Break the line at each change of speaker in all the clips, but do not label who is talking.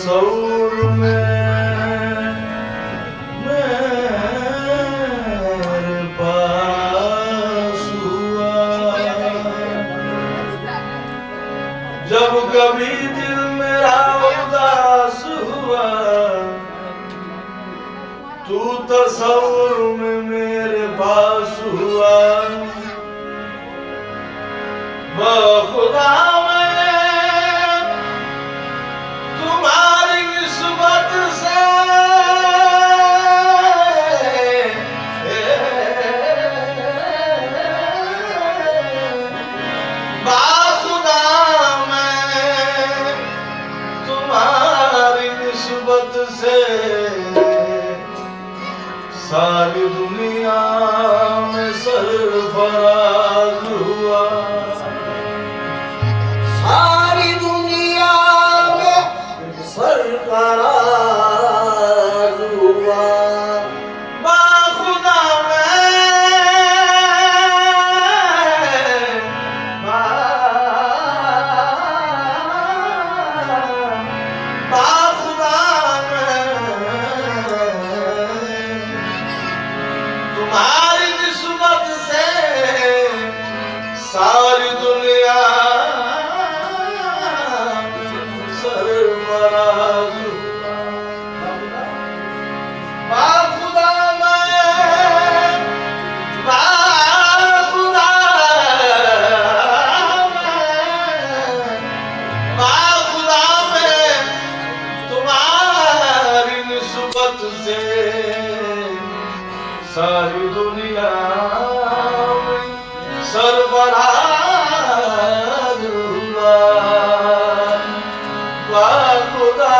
तसव्वुर में मेरे पास हुआ। जब कभी दिल मेरा उदास हुआ, तू तसव्वुर में मेरे पास हुआ। खुदा तुम्हारी निस्बत से बाखुदा मैं तुम्हारी निस्बत से सारी दुनिया में सरफराज हुआ।
सारी दुनिया में सरफराज हुआ।
बाखुदा तुम्हारी निस्बत से सारी दुनिया सरफराज हुआ। बाखुदा मैं तुम्हारी निस्बत से सारी दुनिया में सरफराज हुआ। बाखुदा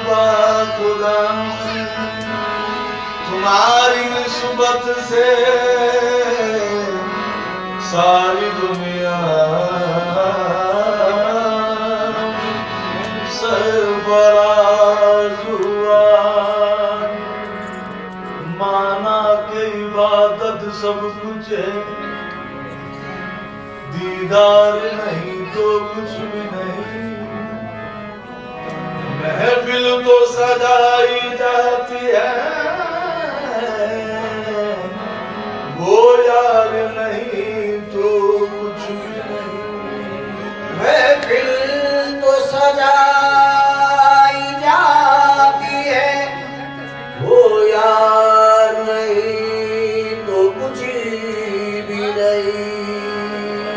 बाखुदा तुम्हारी निस्बत से सारी दुनिया सरफराज हुआ। माना के इबादत सब कुछ है, दीदार नहीं तो कुछ भी नहीं। महफिल तो सजाई जाती है, वो यार नहीं तो कुछ भी नहीं।
महफिल तो सजाई जाती है, वो यार नहीं तो कुछ भी नहीं।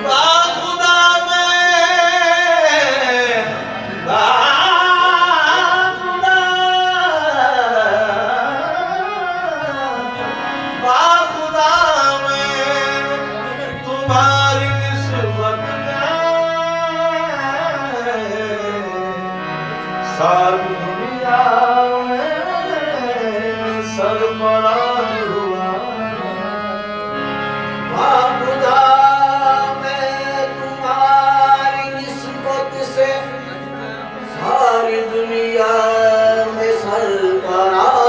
बाखुदा में तुम्हारी निस्बत सारी दुनिया में सरफराज हुआ।
बाखुदा मैं तुम्हारी निस्बत से सारी दुनिया में सरफराज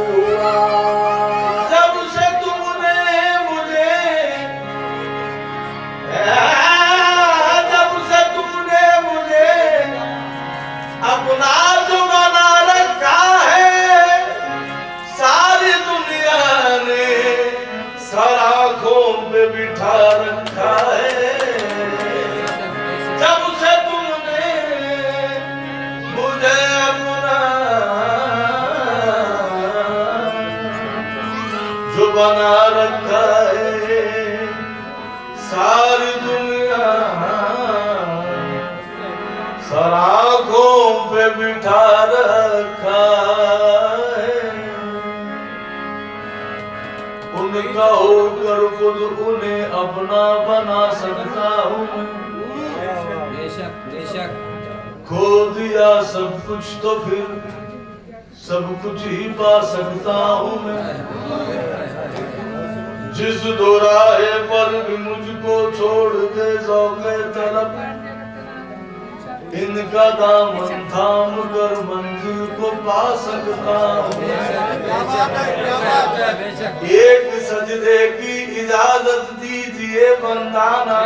हुआ।
जब से तुमने मुझे अपना जो बना रखा है, सारी दुनिया ने सर आँखों पे बिठा रखा है। जब से तुमने मुझे अपना जो बना रखा है, सारी दुनिया सर आँखों पे बिठा रखा है। उनका होकर खुद उन्हें अपना बना सकता हूँ।
बेशक
खो दिया सब कुछ तो फिर सब कुछ ही पा सकता हूँ मैं। जिस दोराहे पर भी मुझको छोड़ दे ज़ौक़े तलब, इनका दामन थाम कर मंजिल को पा सकता हूँ। एक सजदे की इजाजत दीजिए बंदाना,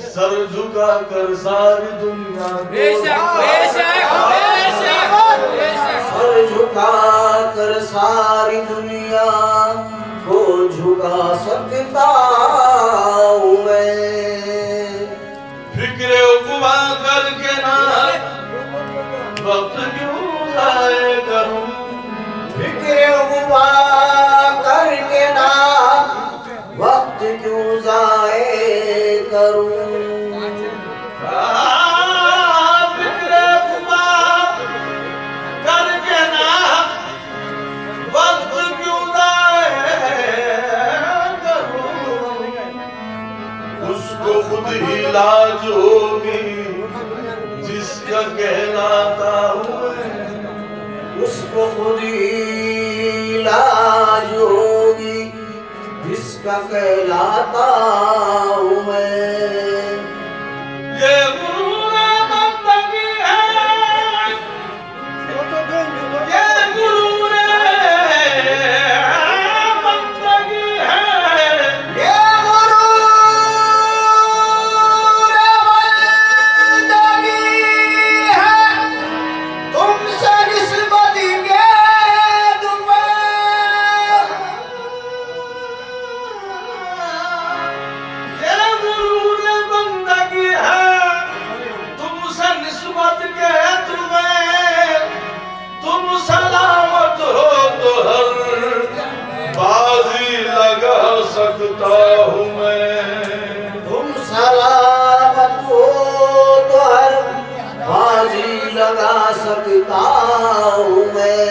सर झुका कर सारी दुनिया
सर झुका कर सारी दुनिया को झुका सकता हूँ मैं।
फिक्रे उकबा करके ना वक्त क्यों जाए करूं,
फिक्रे उकबा करके ना वक्त क्यों जाए करूं।
फिक्रे उकबा करके ना वक्त क्यों जाए करूं, उसको खुद ही लाज होगी जिसका कहलाता हूँ मैं।
उसको खुद ही लाज होगी जिसका कहलाता हूँ मैं।
ये गुरूर बंदगी है, ये गुरूर बंदगी है,
ये गुरूर बंदगी है, तुमसे निस्बत के तुम्हें।
ये गुरूर बंदगी है, तुमसे निस्बत के तुम्हें। तुम सलामत हो तो हर बाजी लगा सकता हूँ मैं।
तुम सलामत हो तो हर बाजी लगा सकता हूँ मैं।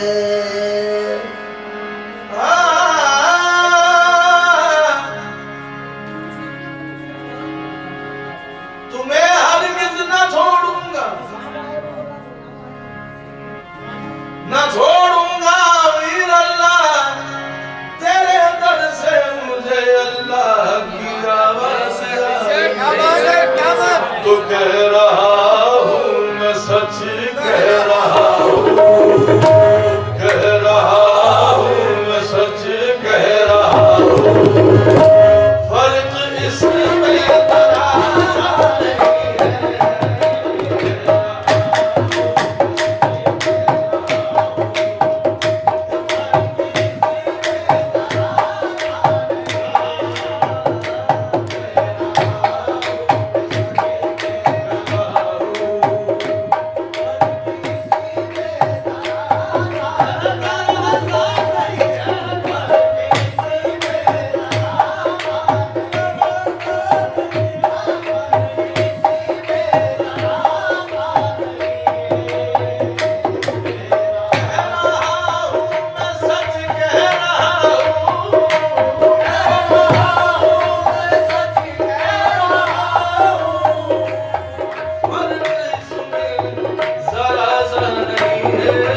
तुम्हें हरगिज न छोड़ूंगा, न छोड़ूंगा वीर अल्लाह, तेरे दर से मुझे अल्लाह की आवाज़ तो कह रहा हूँ मैं, सच कह रहा हूँ, कह रहा हूँ मैं, सच कह रहा हूँ। फर्क इसमें तरासा नहीं है।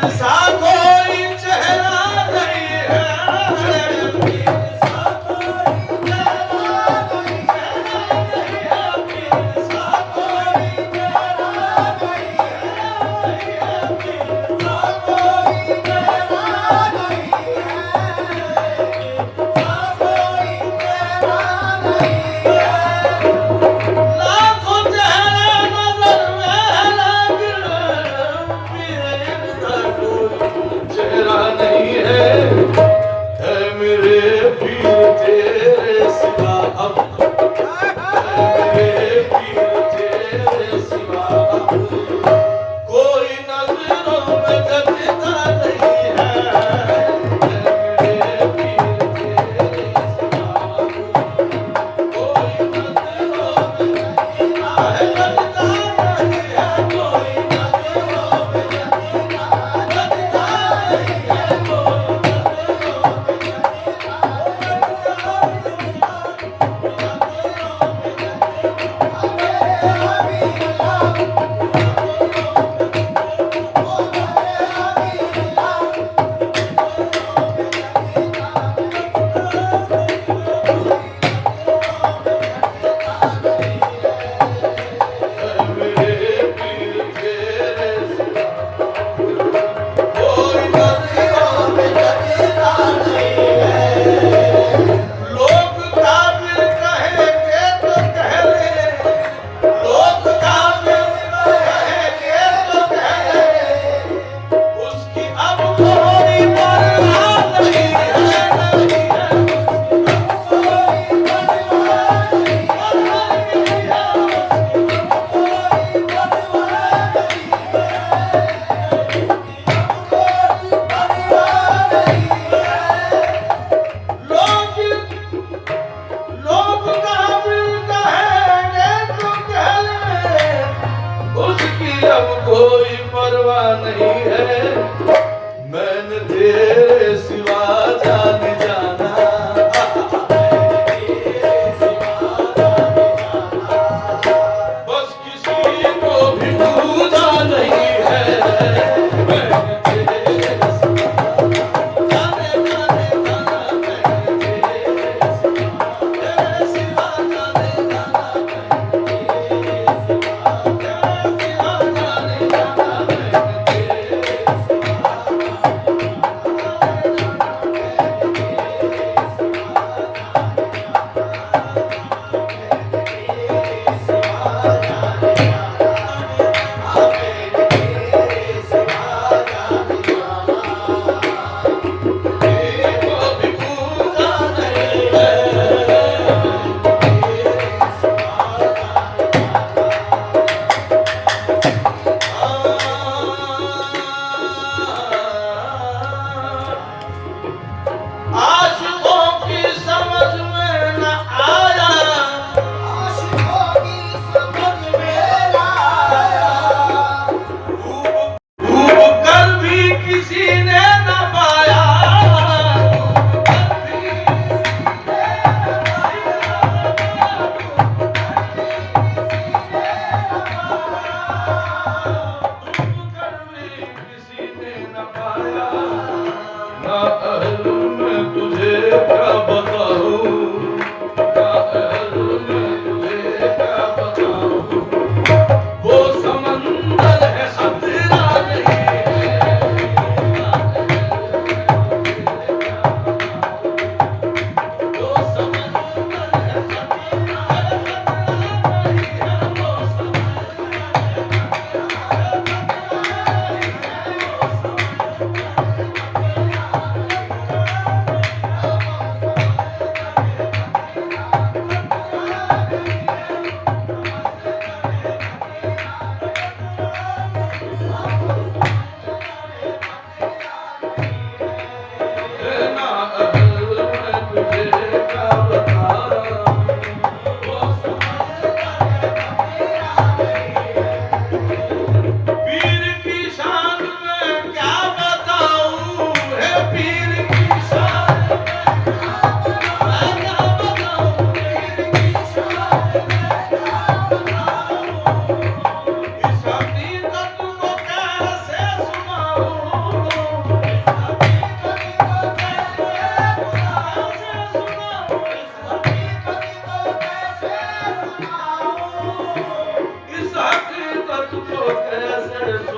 सा कोई चेहरा नहीं है, पीर सा कोई चेहरा नहीं है, पीर सा कोई चेहरा नहीं है, पीर सा कोई चेहरा नहीं है, पीर सा कोई चेहरा नहीं है। लाखों चेहरे नजर में लेकिन पीर का कोई चेहरा नहीं है मेरे पीर तेरे सिवा अब, मेरे पीर तेरे सिवा अब कोई नजरों में जचता नहीं है, मेरे पीर तेरे सिवा अब कोई नजरों में जचता है, जचता नहीं है, कोई नजरों में जचता जचता नहीं है, कोई नजरों में मेरे पीर तेरे सिवा कोई नजरों में जचता नहीं है। लोग काबिल कहेंगे तो कह ले, लोग काबिल कहेंगे तो कह ले, उसकी अब कोई परवाह नहीं है, नहीं है, उसकी अब कोई परवाह नहीं है, नहीं है, उसकी अब कोई परवाह नहीं है, उसकी अब कोई परवाह नहीं है। लोग काबिल कहेंगे तो कह ले, उसकी अब कोई परवाह नहीं है। मैंने तेरे सिवा जान जाना, मैंने तेरे सिवा जान जाना, बस किसी को भी पूछा नहीं है। मैंने तेरे सिवा जाने जाने जाना, मैंने तेरे सिवा जाने जाना, मैंने तेरे सिवा जाने जाना, मैंने तेरे सिवा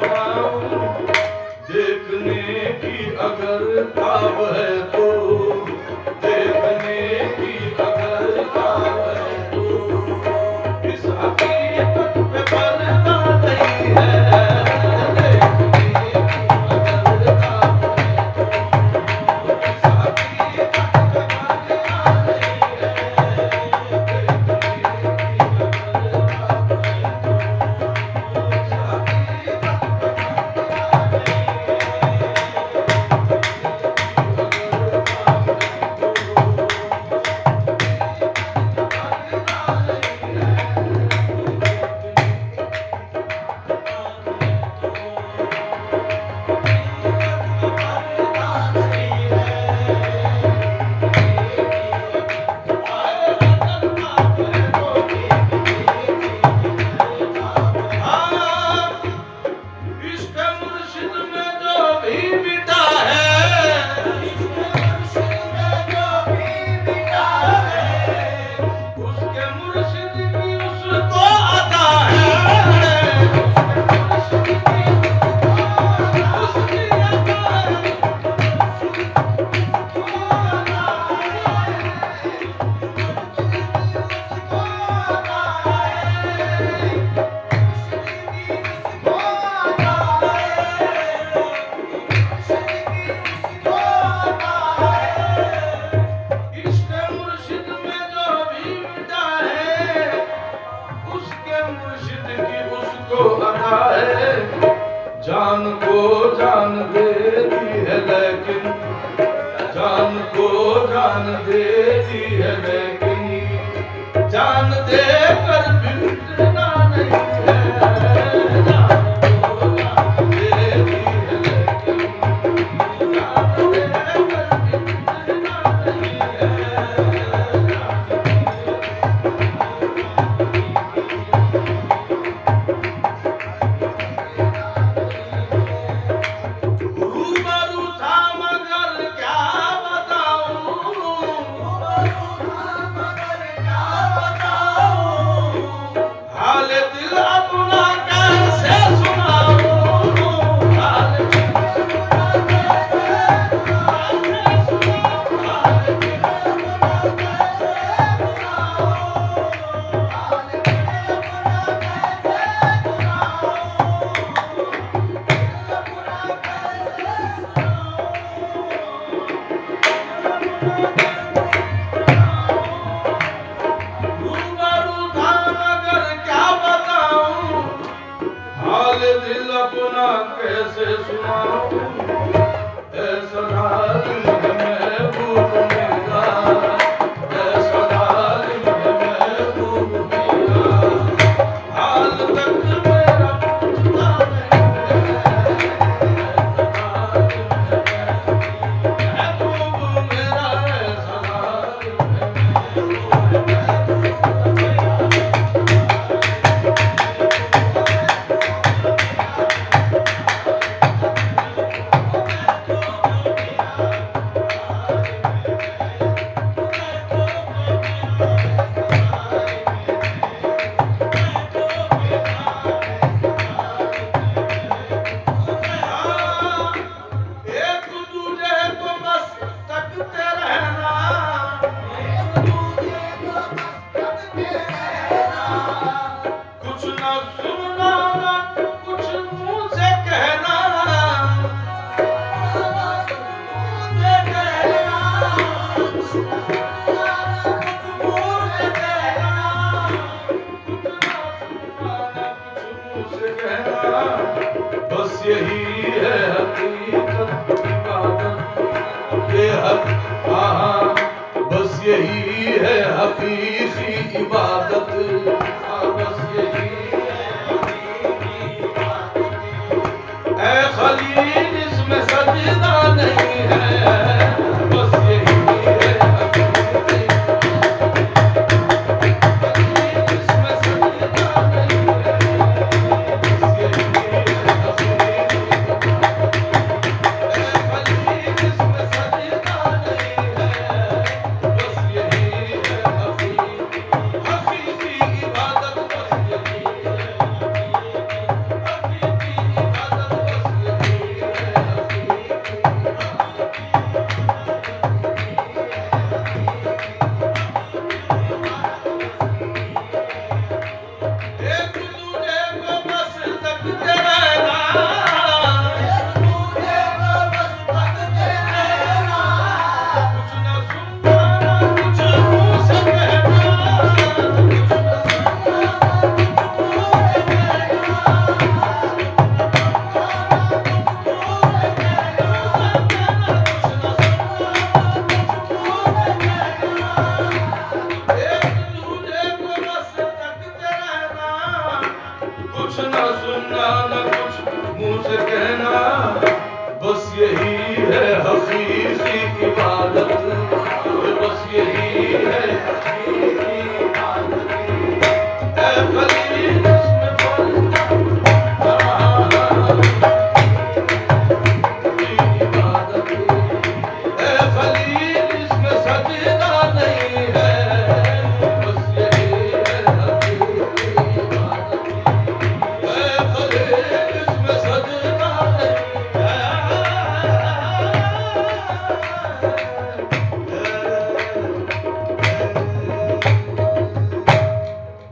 सुनाऊं, देखने की अगर ख्वाब है तो, देखने की अगर ख्वाब है तो, इस हकीकत पे पर्दा नहीं है। देखने की अगर ख्वाब है तो, इस हकीकत पे पर्दा नहीं है। देखने की अगर ख्वाब है तो, इस हकीकत पे इश्क़ मुर्शिद में जो भी मिटा है, उसके मुर्शिद की उसको अता है। उसके मुर्शिद की उसकी अता है। इश्क़ मुर्शिद में जो भी मिटा है, उसके मुर्शिद की उसको अता है। जान को जान देती है लेकिन, जान को जान देती है लेकिन, जान देकर भी मिटना नहीं है। जान को जान देती है लेकिन, जान देकर भी मिटना नहीं है। रूबरू था मगर क्या बताऊं, हाल दिल अपना कैसे सुनाऊं, हाल दिल अपना कैसे सुनाऊं, हाल दिल अपना कैसे रूबरू था मगर क्या बताऊं, हाल दिल अपना कैसे सुनाऊं। ऐसा जालिम है महबूब मेरा, ऐसा जालिम है महबूब मेरा, हाल तक मेरा पूछता नहीं है। ऐसा जालिम है महबूब मेरा, ऐसा जालिम है महबूब मेरा। एक दूजे को बस तकते रहना, कुछ न सुनाना, कुछ मुंह से कहना, बस यही है हकीकत इबादत, ये हक हाँ, बस यही है हकीकी इबादत, हाँ, बस यही है हकीकी इबादत। ऐ खलील इसमें सजदा नहीं है, बस यही है हकीकी खलील इसमें सजदा नहीं है, बस यही है हकीकी। ऐ खलील इसमें सजदा नहीं है, बस यही है हकीकी हकीकी इबादत, बस यही है हकीकी इबादत। सुनना न कुछ मुंह से कहना, बस यही है हकीकी इबादत, बस यही है